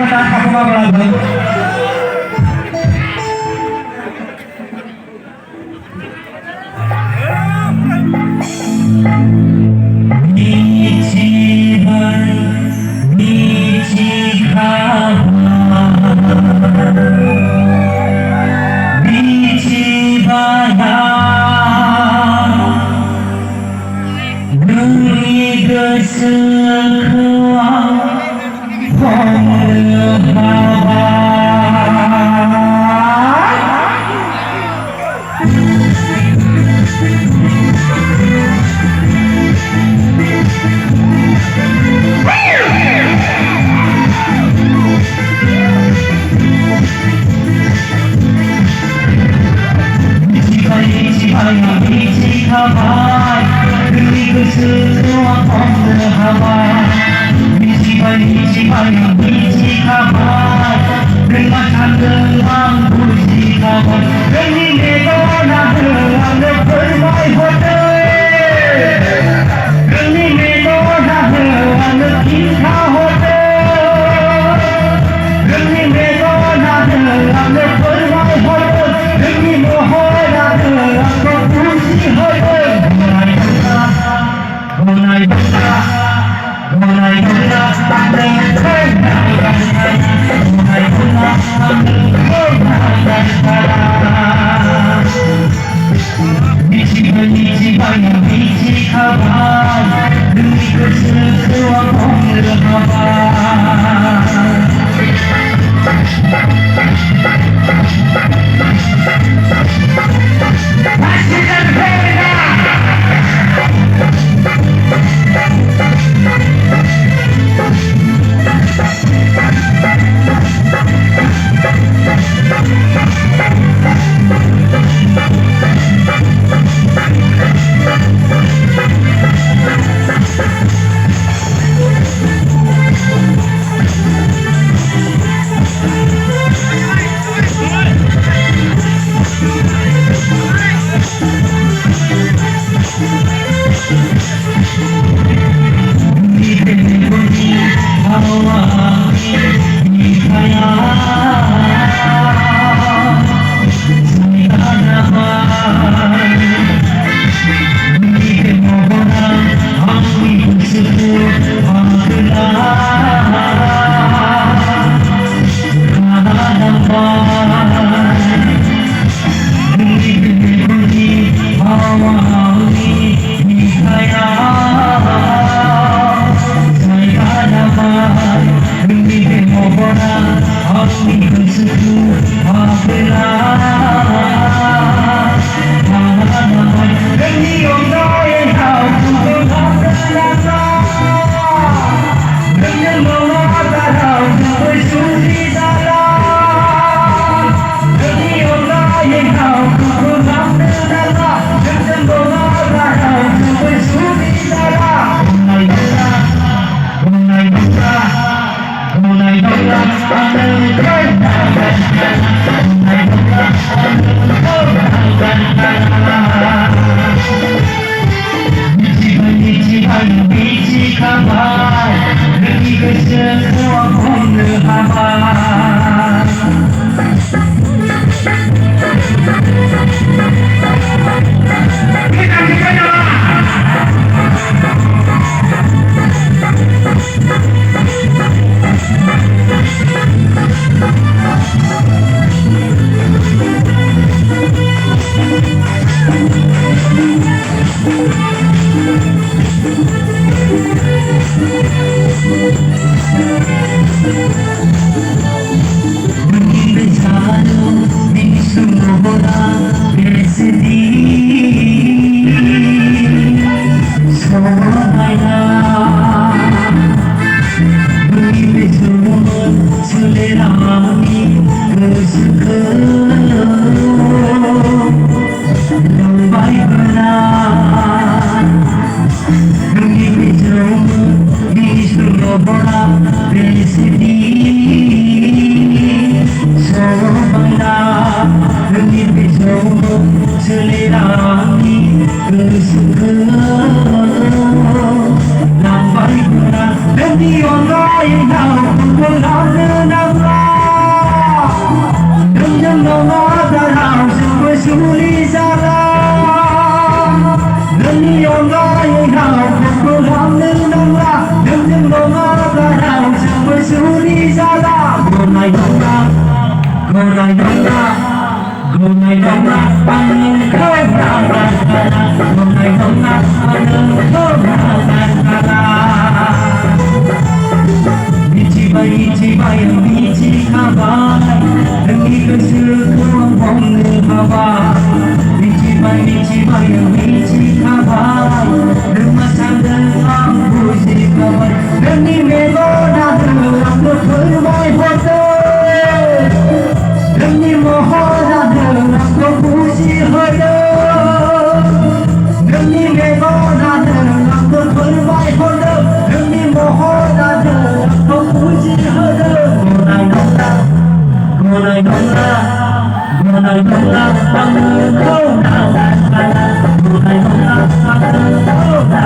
perkenan aku mau lagu. Puri Jala Gunai Dona Gunai Dona Gunai Dona Angin kau berangkat Gunai Dona Angin kau berangkat Bici bayi bici kabar Demi kesukuan bongga kabar Bici bayi bici kabar Demi sangat puji kabar Demi melona dalam berpermai foto Demi mohon dalam puji hodo Demi melona dalam berpermai foto Demi mohon dalam puji hodo Gunai Dona Gunai Dona Angin kau berangkat Gunai Dona Angin kau berangkat